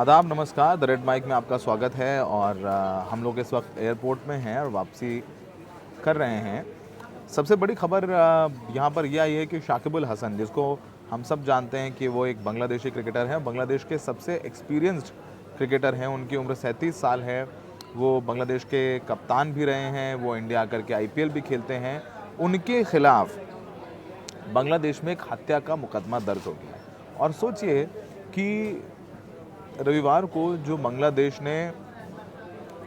आदाब, नमस्कार। The red mic में आपका स्वागत है। और हम लोग इस वक्त एयरपोर्ट में हैं और वापसी कर रहे हैं। सबसे बड़ी खबर यहाँ पर यह आई है कि शाकिब अल हसन, जिसको हम सब जानते हैं कि वो एक बांग्लादेशी क्रिकेटर हैं, बांग्लादेश के सबसे एक्सपीरियंस्ड क्रिकेटर हैं। उनकी उम्र 37 साल है। वो बांग्लादेश के कप्तान भी रहे हैं, वो इंडिया आकर के IPL भी खेलते हैं। उनके खिलाफ बांग्लादेश में एक हत्या का मुकदमा दर्ज हो गया है। और सोचिए कि रविवार को जो बांग्लादेश ने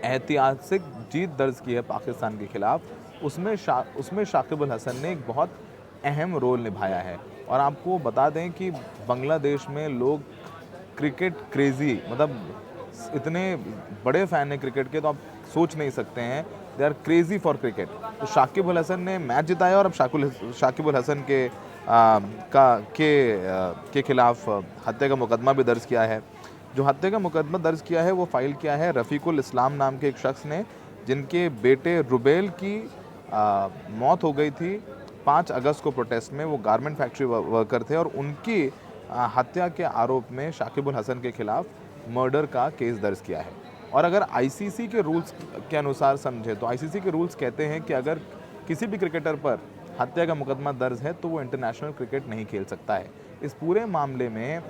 ऐतिहासिक जीत दर्ज की है पाकिस्तान के खिलाफ, उसमें शाकिब अल हसन ने एक बहुत अहम रोल निभाया है। और आपको बता दें कि बांग्लादेश में लोग क्रिकेट क्रेज़ी, मतलब इतने बड़े फ़ैन हैं क्रिकेट के, तो आप सोच नहीं सकते हैं। They are crazy for cricket. तो शाकिब अल हसन ने मैच जिताया और अब शाकिब अल हसन के खिलाफ हत्या का मुकदमा भी दर्ज किया है। जो हत्या का मुकदमा दर्ज किया है वो फाइल किया है रफ़ीकुल इस्लाम नाम के एक शख्स ने, जिनके बेटे रुबेल की मौत हो गई थी 5 अगस्त को प्रोटेस्ट में। वो गारमेंट फैक्ट्री वर्कर थे और उनकी हत्या के आरोप में शाकिब अल हसन के खिलाफ मर्डर का केस दर्ज किया है। और अगर ICC के रूल्स के अनुसार समझे तो ICC के रूल्स कहते हैं कि अगर किसी भी क्रिकेटर पर हत्या का मुकदमा दर्ज है तो वो इंटरनेशनल क्रिकेट नहीं खेल सकता है। इस पूरे मामले में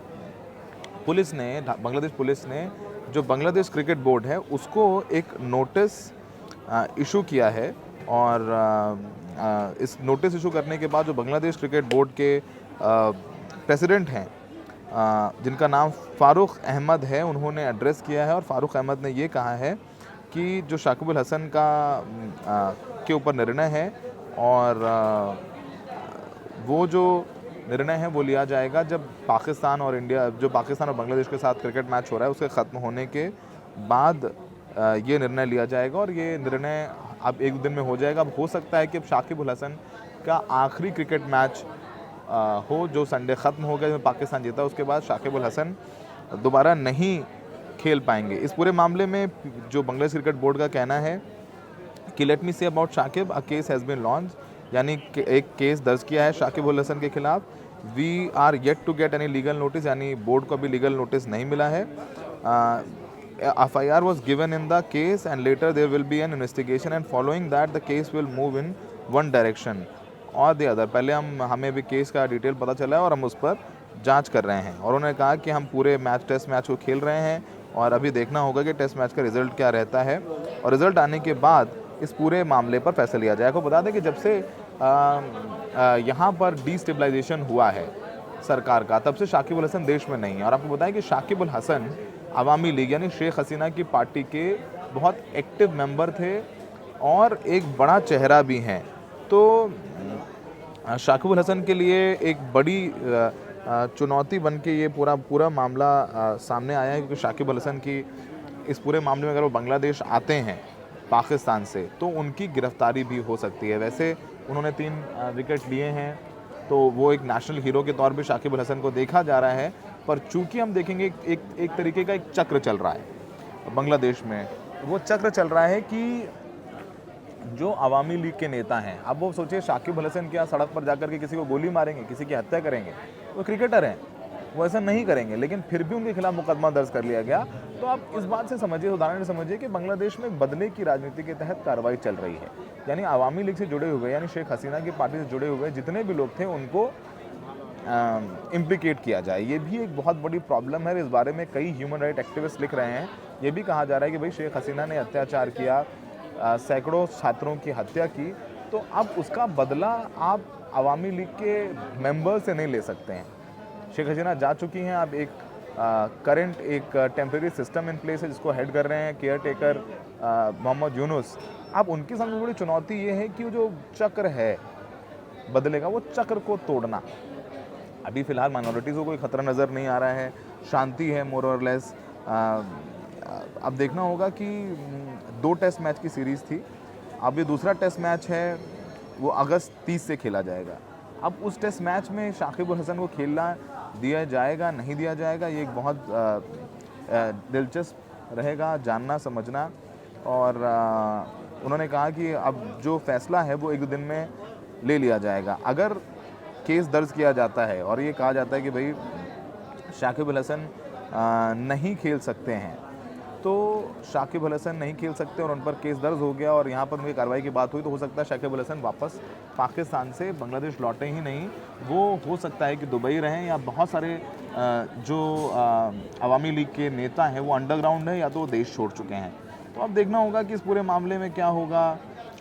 बांग्लादेश पुलिस ने जो बांग्लादेश क्रिकेट बोर्ड है उसको एक नोटिस इशू किया है। और इस नोटिस इशू करने के बाद जो बांग्लादेश क्रिकेट बोर्ड के प्रेसिडेंट हैं, जिनका नाम फ़ारूक अहमद है, उन्होंने एड्रेस किया है। और फ़ारूक अहमद ने ये कहा है कि जो शाकिब अल हसन के ऊपर निर्णय है और वो जो निर्णय है वो लिया जाएगा जब पाकिस्तान और बांग्लादेश के साथ क्रिकेट मैच हो रहा है उसके ख़त्म होने के बाद ये निर्णय लिया जाएगा। और ये निर्णय अब 1-2 दिन में हो जाएगा। अब हो सकता है कि अब शाकिब अल हसन का आखिरी क्रिकेट मैच हो, जो संडे ख़त्म हो गया, जिसमें पाकिस्तान जीता, उसके बाद शाकिब अल हसन दोबारा नहीं खेल पाएंगे। इस पूरे मामले में जो बांग्लादेश क्रिकेट बोर्ड का कहना है कि let me say about Shakib, a case has been launch, यानी कि एक केस दर्ज किया है शाकिब अल हसन के खिलाफ। We are yet to get any legal notice, यानी बोर्ड को अभी लीगल नोटिस नहीं मिला है। FIR was given in the case and later there will be an investigation and following that the case will move in one direction or the other। पहले हमें भी case का डिटेल पता चला है और हम उस पर जांच कर रहे हैं। और उन्होंने कहा कि हम पूरे टेस्ट मैच को खेल रहे हैं और अभी देखना होगा कि टेस्ट मैच का रिज़ल्ट क्या रहता है, और रिज़ल्ट आने के बाद इस पूरे मामले पर फैसला लिया जाएगा। आपको बता दें कि जब से यहाँ पर डिस्टेबलाइजेशन हुआ है सरकार का, तब से शाकिब अल हसन देश में नहीं है। और आपको बताएं कि शाकिब अल हसन अवामी लीग यानी शेख हसीना की पार्टी के बहुत एक्टिव मेंबर थे और एक बड़ा चेहरा भी हैं। तो शाकिब अल हसन के लिए एक बड़ी चुनौती बन के ये पूरा मामला सामने आया है, क्योंकि शाकिब अल हसन की इस पूरे मामले में अगर वो बांग्लादेश आते हैं पाकिस्तान से तो उनकी गिरफ्तारी भी हो सकती है। वैसे उन्होंने 3 विकेट लिए हैं, तो वो एक नेशनल हीरो के तौर पे शाकिब अल हसन को देखा जा रहा है। पर चूंकि हम देखेंगे एक तरीके का एक चक्र चल रहा है बांग्लादेश में। वो चक्र चल रहा है कि जो अवामी लीग के नेता हैं, अब वो सोचिए शाकिब अल हसन क्या सड़क पर जाकर के किसी को गोली मारेंगे, किसी की हत्या करेंगे? वो क्रिकेटर हैं, वो ऐसा नहीं करेंगे, लेकिन फिर भी उनके खिलाफ मुकदमा दर्ज कर लिया गया। तो आप इस बात से समझिए, उदाहरण से समझिए कि बांग्लादेश में बदले की राजनीति के तहत कार्रवाई चल रही है। यानी अवामी लीग से जुड़े हुए, यानी शेख हसीना की पार्टी से जुड़े हुए जितने भी लोग थे उनको इम्प्लिकेट किया जाए। ये भी एक बहुत बड़ी प्रॉब्लम है। इस बारे में कई ह्यूमन राइट एक्टिविस्ट लिख रहे हैं। ये भी कहा जा रहा है कि भाई शेख हसीना ने अत्याचार किया, सैकड़ों छात्रों की हत्या की, तो अब उसका बदला आप अवामी लीग के मेंबर से नहीं ले सकते हैं। शेख हसीना जा चुकी हैं। अब एक करंट एक टेम्प्रेरी सिस्टम इन प्लेस है जिसको हेड कर रहे हैं केयर टेकर मोहम्मद यूनुस। अब उनकी सामने बड़ी चुनौती ये है कि वो जो चक्र है बदले का, वो चक्र को तोड़ना। अभी फ़िलहाल माइनॉरिटीज़ को कोई ख़तरा नज़र नहीं आ रहा है, शांति है मोर और लेस। अब देखना होगा कि 2 टेस्ट मैच की सीरीज़ थी, अब ये दूसरा टेस्ट मैच है, वो अगस्त 30 से खेला जाएगा। अब उस टेस्ट मैच में शाकिब अल हसन को खेलना दिया जाएगा नहीं दिया जाएगा, ये एक बहुत दिलचस्प रहेगा जानना समझना। और उन्होंने कहा कि अब जो फ़ैसला है वो 1-2 दिन में ले लिया जाएगा। अगर केस दर्ज किया जाता है और ये कहा जाता है कि भाई शाकिब अल हसन नहीं खेल सकते हैं। तो शाकिब अल हसन नहीं खेल सकते और उन पर केस दर्ज हो गया और यहाँ पर उनकी कार्रवाई की बात हुई, तो हो सकता है शाकिब अल हसन वापस पाकिस्तान से बांग्लादेश लौटे ही नहीं, वो हो सकता है कि दुबई रहें, या बहुत सारे जो अवामी लीग के नेता हैं वो अंडरग्राउंड है या तो वो देश छोड़ चुके हैं। तो अब देखना होगा कि इस पूरे मामले में क्या होगा।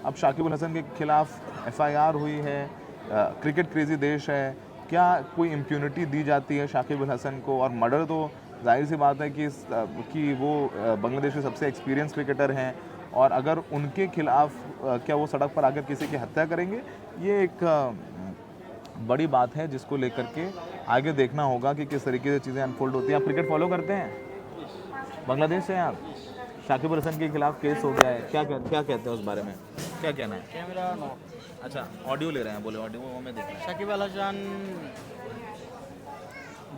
अब शाकिब अल हसन के खिलाफ FIR हुई है, क्रिकेट क्रेजी देश है, क्या कोई इम्प्यूनिटी दी जाती है शाकिब अल हसन को? और मर्डर तो जाहिर सी बात है कि वो बांग्लादेश के सबसे एक्सपीरियंस क्रिकेटर हैं, और अगर उनके खिलाफ क्या वो सड़क पर आकर किसी की हत्या करेंगे, ये एक बड़ी बात है जिसको लेकर के आगे देखना होगा कि किस तरीके से चीज़ें अनफोल्ड होती हैं। आप क्रिकेट फॉलो करते हैं? बांग्लादेश से हैं आप? शाकिब अल हसन के खिलाफ केस हो गया है, क्या कहते हैं उस बारे में, क्या कहना है? Camera no. अच्छा, ऑडियो ले रहे हैं, बोले ऑडियो वो हमें देखना है। সাকিব আল হাসান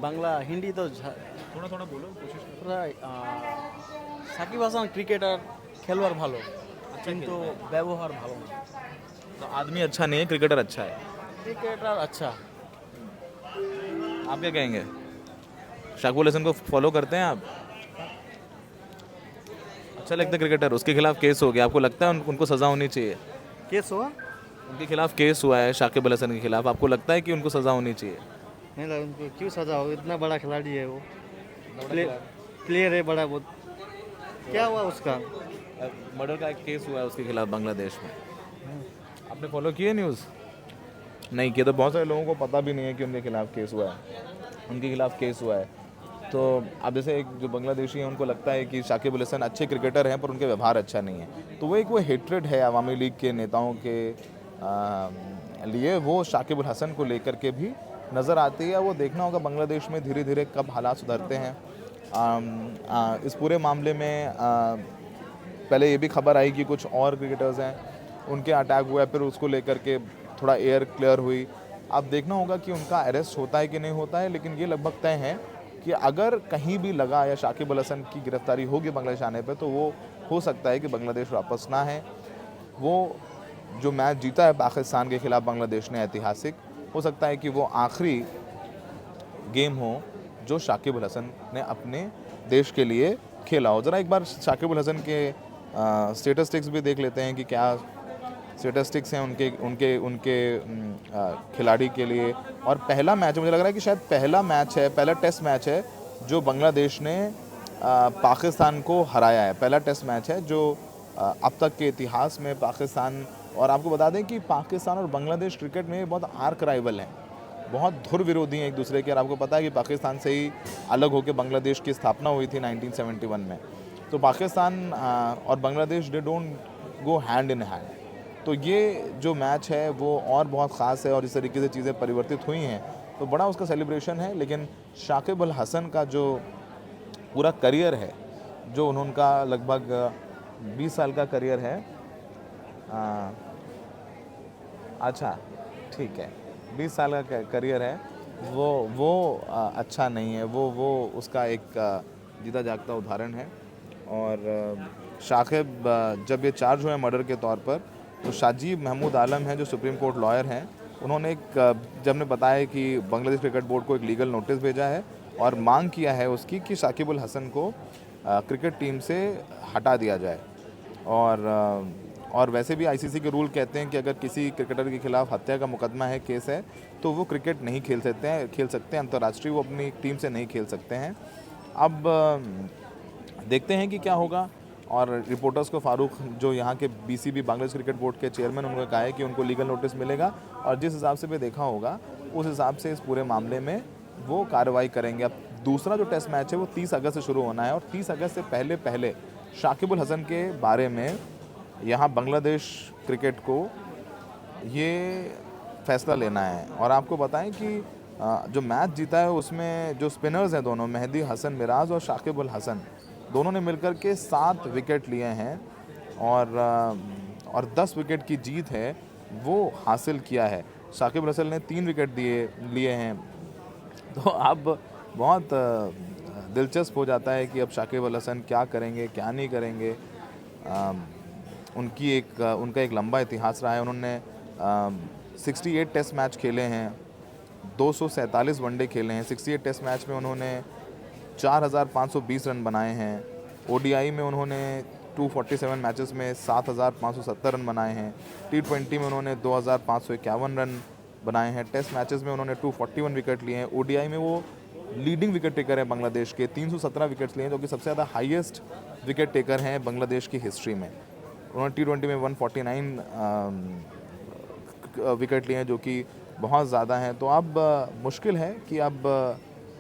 বাংলা হিন্দি তো थोड़ा थोड़ा बोलो, कोशिश करो। প্রায় সাকিব হাসান ক্রিকেটার খেলোয়াড় ভালো, কিন্তু ব্যবহার ভালো না। तो आदमी अच्छा नहीं है, क्रिकेटर अच्छा है। ক্রিকেটার আচ্ছা, आप क्या कहेंगे? शाकिब अल हसन को फॉलो करते हैं आप? अच्छा लगता है क्रिकेटर, उसके खिलाफ केस हो गया, आपको लगता है उनको सज़ा होनी चाहिए? কেস हुआ उनके खिलाफ केस हुआ है शाकिब अल हसन के खिलाफ, आपको लगता है कि उनको सज़ा होनी चाहिए? नहीं लगा उनको, क्यों सजा हो, इतना बड़ा खिलाड़ी है वो, प्लेयर है बड़ा बहुत, क्या हुआ उसका? मर्डर का एक केस हुआ है उसके खिलाफ बांग्लादेश में, आपने फॉलो किए न्यूज़? नहीं किया, तो बहुत सारे लोगों को पता भी नहीं है कि उनके खिलाफ केस हुआ है, उनके खिलाफ केस हुआ है। तो अब जैसे एक जो बांग्लादेशी हैं उनको लगता है कि शाकिब अल हसन अच्छे क्रिकेटर हैं पर उनके व्यवहार अच्छा नहीं है, तो वो हेट्रेड है अवामी लीग के नेताओं के लिए, वो शाकिब अल हसन को लेकर के भी नज़र आती है। वो देखना होगा बांग्लादेश में धीरे धीरे कब हालात सुधरते हैं। इस पूरे मामले में पहले ये भी खबर आई कि कुछ और क्रिकेटर्स हैं उनके अटैक हुआ, फिर उसको लेकर के थोड़ा एयर क्लियर हुई। अब देखना होगा कि उनका अरेस्ट होता है कि नहीं होता है, लेकिन ये लगभग तय है कि अगर कहीं भी लगा या शाकिब अल हसन की गिरफ्तारी होगी बांग्लादेश आने पे, तो वो हो सकता है कि बांग्लादेश वापस ना है। वो जो मैच जीता है पाकिस्तान के खिलाफ बांग्लादेश ने ऐतिहासिक, हो सकता है कि वो आखिरी गेम हो जो शाकिब अल हसन ने अपने देश के लिए खेला हो। ज़रा एक बार शाकिब अल हसन के स्टेटिस्टिक्स भी देख लेते हैं कि क्या स्टेटिस्टिक्स हैं उनके खिलाड़ी के लिए। और पहला मैच मुझे लग रहा है कि शायद पहला टेस्ट मैच है जो बांग्लादेश ने पाकिस्तान को हराया है, पहला टेस्ट मैच है जो अब तक के इतिहास में पाकिस्तान। और आपको बता दें कि पाकिस्तान और बांग्लादेश क्रिकेट में बहुत आर्क राइवल हैं, बहुत धुर विरोधी हैं एक दूसरे के। और आपको पता है कि पाकिस्तान से ही अलग होकर बांग्लादेश की स्थापना हुई थी 1971 में। तो पाकिस्तान और Bangladesh they don't go hand in hand. तो ये जो मैच है वो और बहुत ख़ास है, और इस तरीके से चीज़ें परिवर्तित हुई हैं तो बड़ा उसका सेलिब्रेशन है। लेकिन शाकिब अल हसन का जो पूरा करियर है, जो उनका लगभग 20 साल का करियर है, अच्छा ठीक है, 20 साल का करियर है, वो अच्छा नहीं है, वो उसका एक जीता जागता उदाहरण है। और शाकिब जब ये चार्ज हुए मर्डर के तौर पर, तो शाजीब महमूद आलम हैं जो सुप्रीम कोर्ट लॉयर हैं, उन्होंने जब ने बताया कि बांग्लादेश क्रिकेट बोर्ड को एक लीगल नोटिस भेजा है और मांग किया है उसकी कि शाकिब अल हसन को क्रिकेट टीम से हटा दिया जाए। और वैसे भी ICC के रूल कहते हैं कि अगर किसी क्रिकेटर के खिलाफ हत्या का मुकदमा है, केस है, तो वो क्रिकेट नहीं खेल सकते हैं अंतर्राष्ट्रीय, वो अपनी टीम से नहीं खेल सकते हैं। अब देखते हैं कि क्या होगा। और रिपोर्टर्स को फारूक, जो यहाँ के BCB बांग्लादेश क्रिकेट बोर्ड के चेयरमैन, उन्होंने कहा है कि उनको लीगल नोटिस मिलेगा और जिस हिसाब से भी देखा होगा उस हिसाब से इस पूरे मामले में वो कार्रवाई करेंगे। अब दूसरा जो टेस्ट मैच है वो 30 अगस्त से शुरू होना है, और 30 अगस्त से पहले शाकिब अल हसन के बारे में यहाँ बांग्लादेश क्रिकेट को ये फैसला लेना है। और आपको बताएं कि जो मैच जीता है उसमें जो स्पिनर्स हैं दोनों, मेहदी हसन मिराज और शाकिब अल हसन, दोनों ने मिलकर के 7 विकेट लिए हैं और 10 विकेट की जीत है वो हासिल किया है। शाकिब अल हसन ने 3 विकेट लिए हैं। तो अब बहुत दिलचस्प हो जाता है कि अब शाकिब अल हसन क्या करेंगे, क्या नहीं करेंगे। उनका एक लंबा इतिहास रहा है। उन्होंने 68 टेस्ट मैच खेले हैं, 247 वनडे खेले हैं। 68 टेस्ट मैच में उन्होंने 4,520 रन बनाए हैं। ओडीआई में उन्होंने 247 मैचेस में 7,570 रन बनाए हैं। T20 में उन्होंने 2,551 रन बनाए हैं। टेस्ट मैचेस में उन्होंने 241 विकेट लिए हैं। ओडीआई में वो लीडिंग विकेट टेकर है बांग्लादेश के, 317 विकेट्स लिए हैं, जो कि सबसे ज़्यादा हाईएस्ट विकेट टेकर हैं बांग्लादेश की हिस्ट्री में। उन्होंने T20 में 149 विकेट लिए हैं, जो कि बहुत ज़्यादा हैं। तो अब मुश्किल है कि अब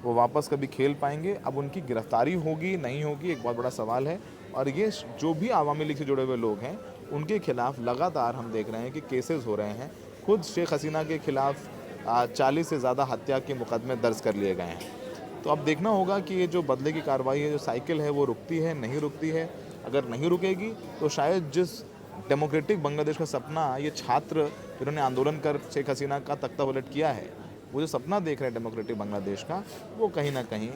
वो वापस कभी खेल पाएंगे। अब उनकी गिरफ्तारी होगी नहीं होगी एक बहुत बड़ा सवाल है। और ये जो भी आवामी लीग से जुड़े हुए लोग हैं उनके खिलाफ लगातार हम देख रहे हैं कि केसेस हो रहे हैं। खुद शेख हसीना के खिलाफ 40 से ज़्यादा हत्या के मुकदमे दर्ज कर लिए गए हैं। तो अब देखना होगा कि ये जो बदले की कार्रवाई है, जो साइकिल है, वो रुकती है नहीं रुकती है। अगर नहीं रुकेगी तो शायद जिस डेमोक्रेटिक बांग्लादेश का सपना ये छात्र जिन्होंने आंदोलन कर शेख हसीना का तख्ता पलट किया है, वो जो सपना देख रहे हैं डेमोक्रेटिक बांग्लादेश का, वो कहीं ना कहीं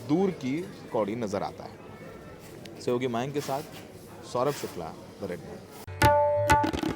दूर की कौड़ी नज़र आता है। सहयोगी मयंक के साथ Saurabh Shukla, the red bull.